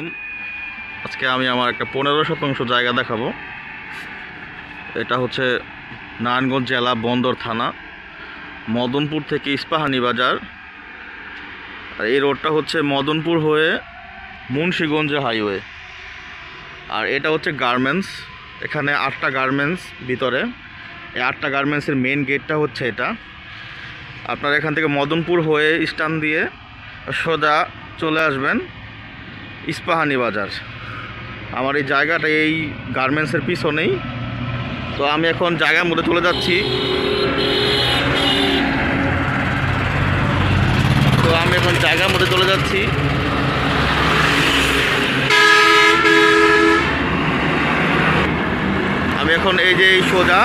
আলাইকুম। আজকে আমি আমার একটা 15% জায়গা দেখাবো। এটা হচ্ছে নারায়ণগঞ্জ জেলা বন্দর থানা, মদনপুর থেকে ইস্পাহানি বাজার। আর এই রোডটা হচ্ছে মদনপুর হয়ে মুন্সিগঞ্জ হাইওয়ে। আর এটা হচ্ছে গার্মেন্টস। এখানে 8টা গার্মেন্টস ভিতরে। এই 8টা গার্মেন্টসের মেন গেটটা হচ্ছে এটা। আপনারা এখান থেকে মদনপুর হয়ে স্ট্যান্ড দিয়ে সোজা চলে আসবেন ইস্পাহানি বাজার। আমার এই জায়গাটা এই গার্মেন্টসের পিছনেই। তো আমি এখন জায়গার মধ্যে চলে যাচ্ছি। আমি এখন এই যে সোজা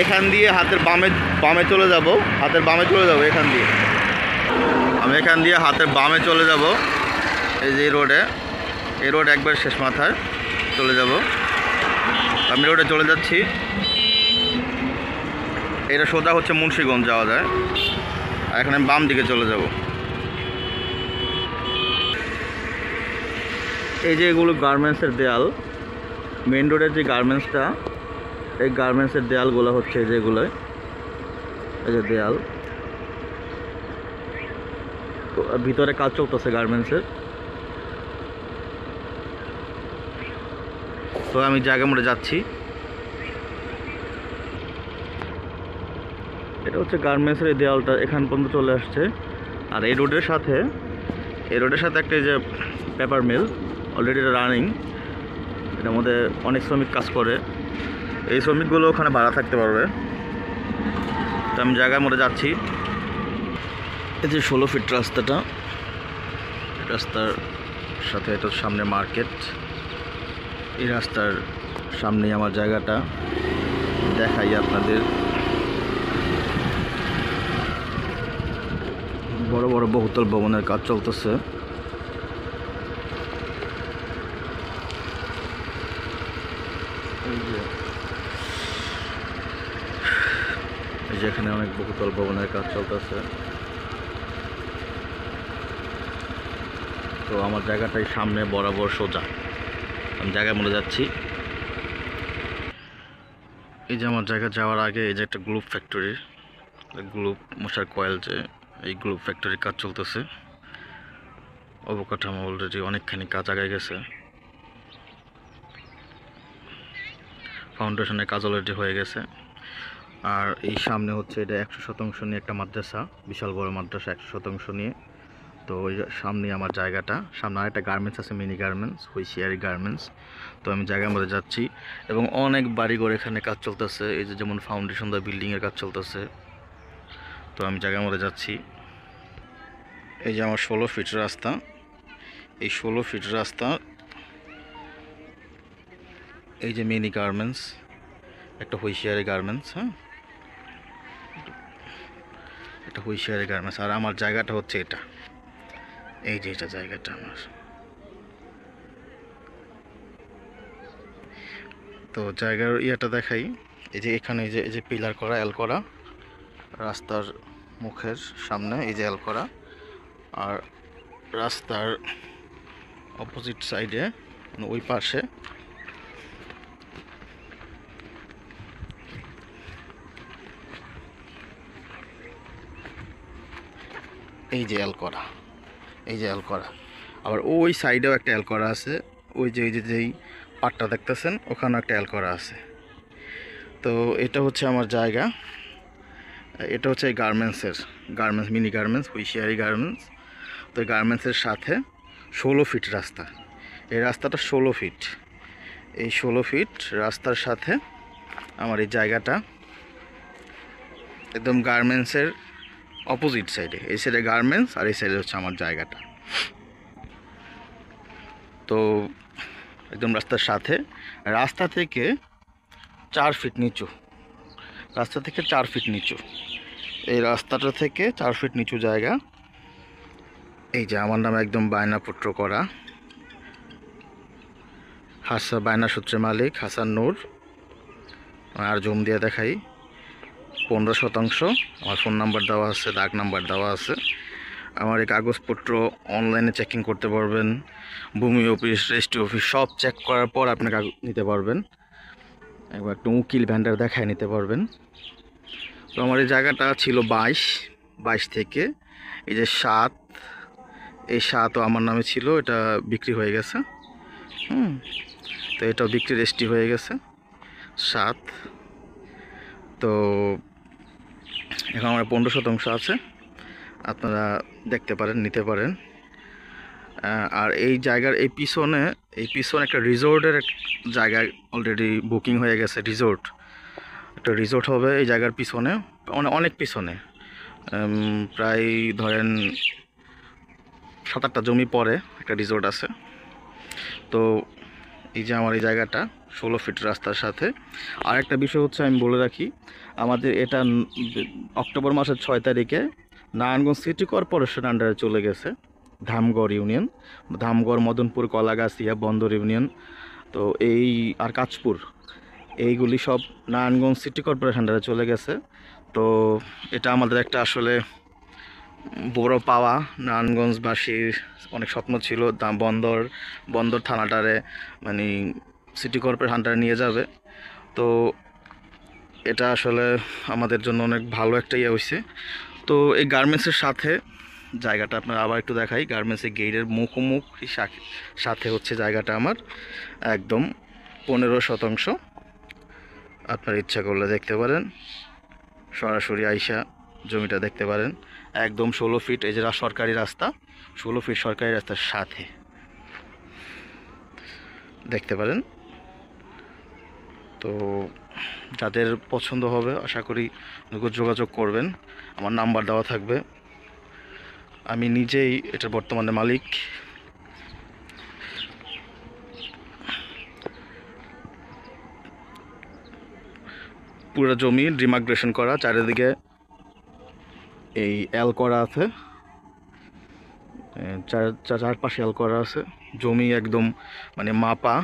এখান দিয়ে হাতের বামে চলে যাব। এখান দিয়ে আমি হাতের বামে চলে যাব। এই যে এই রোড একবার শেষ মাথায় চলে যাব। আমি রোডে চলে যাচ্ছি। এটা সোজা হচ্ছে মুন্সিগঞ্জ যাওয়া যায়। আর এখন আমি বাম দিকে চলে যাব। এই যে এগুলো গার্মেন্টসের দেয়াল। মেন রোডের যে গার্মেন্টসটা, এই গার্মেন্টসের দেয়ালগুলো হচ্ছে যেগুলো, এই যে দেয়াল। তো ভিতরে কাজ চলতেছে গার্মেন্টসের। তো আমি জায়গা মধ্যে যাচ্ছি। এটা হচ্ছে গার্মেন্টসের এই দেয়ালটা এখান পর্যন্ত চলে আসছে। আর এই রোডের সাথে একটা যে পেপার মিল অলরেডি রানিং। এটার মধ্যে অনেক শ্রমিক কাজ করে। এই শ্রমিকগুলো ওখানে ভাড়া থাকতে পারবে। তো আমি জায়গার মধ্যে যাচ্ছি। এই যে 16 ফিট রাস্তাটা, রাস্তার সাথে এটা সামনে মার্কেট। এই রাস্তার সামনেই আমার জায়গাটা দেখাই আপনাদের। বড় বড় বহুতল ভবনের কাজ চলতেছে। এই যে এখানে অনেক বহুতল ভবনের কাজ চলতেছে। তো আমার জায়গাটাই সামনে বরাবর সোজা। আমি জায়গার মধ্যে যাচ্ছি। এই যে আমার জায়গা যাওয়ার আগে এই যে একটা গ্লুপ ফ্যাক্টরি, গ্লুপ মশার কয়েল, যে এই গ্লুপ ফ্যাক্টরির কাজ চলতেছে। অবকাঠামো অলরেডি অনেকখানি কাজ আগায় গেছে। ফাউন্ডেশনের কাজ অলরেডি হয়ে গেছে। আর এই সামনে হচ্ছে এটা 100% নিয়ে একটা মাদ্রাসা, বিশাল বড় মাদ্রাসা 100% নিয়ে। তো ওই সামনে আমার জায়গাটা, সামনে আরেকটা গার্মেন্টস আছে, মিনি গার্মেন্টস, হুইশিয়ারি গার্মেন্টস। তো আমি জায়গার মধ্যে যাচ্ছি এবং অনেক বাড়িঘর এখানে কাজ চলতেছে। এই যে যেমন ফাউন্ডেশন দা বিল্ডিংয়ের কাজ চলতেছে। তো আমি জায়গার মধ্যে যাচ্ছি। এই যে আমার 16 ফিট রাস্তা। এই 16 ফিট রাস্তা, এই যে মিনি গার্মেন্টস, একটা হুইশিয়ারি গার্মেন্টস। হ্যাঁ, একটা হুইশিয়ারি গার্মেন্টস। আর আমার জায়গাটা হচ্ছে এটা। এই যে এটা জায়গাটা আমার। তো জায়গার ইয়েটা দেখাই। এই যে এখানে এই যে পিলার করা, এল করা, রাস্তার মুখের সামনে এই যে এল করা। আর রাস্তার অপোজিট সাইডে ওই পাশে এই যে এল করা, আবার ওই সাইডেও একটা এল করা আছে। ওই যে যেই পাটটা দেখতেছেন ওখানেও একটা এল করা আছে। তো এটা হচ্ছে আমার জায়গা। এটা হচ্ছে এই গার্মেন্টস, মিনি গার্মেন্টস, হুইশিয়ারি গার্মেন্টস। তো এই গার্মেন্টসের সাথে 16 ফিট রাস্তা। এই রাস্তাটা 16 ফিট। এই 16 ফিট রাস্তার সাথে আমার এই জায়গাটা একদম গার্মেন্টসের অপোজিট সাইডে। এই সাইডে গার্মেন্টস আর এই সাইডে হচ্ছে আমার জায়গাটা। তো একদম রাস্তার সাথে, রাস্তা থেকে 4 ফিট নিচু, এই রাস্তাটা থেকে 4 ফিট নিচু জায়গা। এই যে আমার নামে একদম বায়নাপত্র করা, বায়না সূত্রে মালিক হাসান নূর। আর জুম দিয়ে দেখাই, 15%। আমার ফোন নাম্বার দেওয়া আছে, ডাক নাম্বার দেওয়া আছে। আমার এই কাগজপত্র অনলাইনে চেকিং করতে পারবেন। ভূমি অফিস, রেজিস্ট্রি অফিস সব চেক করার পর আপনি কাগজ নিতে পারবেন। একবার একটু উকিল ভ্যান্ডার দেখায় নিতে পারবেন। তো আমার এই জায়গাটা ছিল 22 থেকে এই যে 7, এই 7ও আমার নামে ছিল, এটা বিক্রি হয়ে গেছে। তো এটাও বিক্রি রেজিস্ট্রি হয়ে গেছে 7। তো এখন আমার 15% আছে, আপনারা দেখতে পারেন, নিতে পারেন। আর এই জায়গার এই পিছনে একটা রিসোর্টের জায়গায় অলরেডি বুকিং হয়ে গেছে। একটা রিসোর্ট হবে এই জায়গার পিছনে, অনেক পিছনে, প্রায় ধরেন 7-8টা জমি পরে একটা রিসোর্ট আছে। তো এই যে আমার এই জায়গাটা 16 ফিট রাস্তার সাথে। আর একটা বিষয় হচ্ছে, আমি বলে রাখি, আমাদের এটা অক্টোবর মাসের 6 তারিখে নারায়ণগঞ্জ সিটি কর্পোরেশন আন্ডারে চলে গেছে। ধামগড় ইউনিয়ন, ধামগড়, মদনপুর, কলাগাছিয়া, বন্দর ইউনিয়ন, তো এই আর কাঁচপুর, এইগুলি সব নারায়ণগঞ্জ সিটি কর্পোরেশন আন্ডারে চলে গেছে। তো এটা আমাদের একটা আসলে বড় পাওয়া। নারায়ণগঞ্জবাসীর অনেক স্বপ্ন ছিল বন্দর থানাটারে মানে সিটি কর্পোরেশন আন্ডারে নিয়ে যাবে। তো এটা আসলে আমাদের জন্য অনেক ভালো একটা ইয়ে হয়েছে। তো এই গার্মেন্টসের সাথে জায়গাটা আপনার আবার একটু দেখাই। গার্মেন্টসের গেটের মুখোমুখি সাথে হচ্ছে জায়গাটা আমার, একদম 15%। আপনার ইচ্ছা করলে দেখতে পারেন, সরাসরি আইসা জমিটা দেখতে পারেন। একদম 16 ফিট, এই যে সরকারি রাস্তা, 16 ফিট সরকারি রাস্তার সাথে দেখতে পারেন। তো যাদের পছন্দ হবে আশা করি যোগাযোগ করবেন, আমার নাম্বার দেওয়া থাকবে। আমি নিজেই এটার বর্তমানে মালিক। পুরো জমি ডিমার্কেশন করা, চারিদিকে এই এল করা আছে, চারপাশে এল করা আছে। জমি একদম মানে মাপা,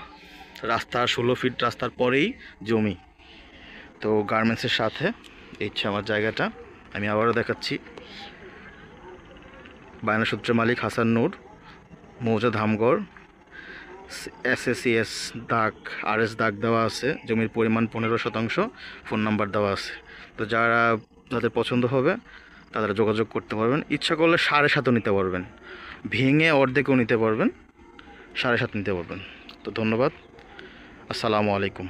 রাস্তা 16 ফিট রাস্তার পরেই জমি। তো গার্মেন্টসের সাথে এই হচ্ছে আমার জায়গাটা। আমি আবারও দেখাচ্ছি। বায়নাসূত্রের মালিক হাসান নূর, মৌজা ধামগড়, SACS দাগ, RS দাগ দেওয়া আছে, জমির পরিমাণ 15%, ফোন নাম্বার দেওয়া আছে। তো যাদের পছন্দ হবে তারা যোগাযোগ করতে পারবেন। ইচ্ছা করলে 7.5 নিতে পারবেন, ভেঙে অর্ধেকও নিতে পারবেন, 7.5 নিতে পারবেন। তো ধন্যবাদ, আসসালামু আলাইকুম।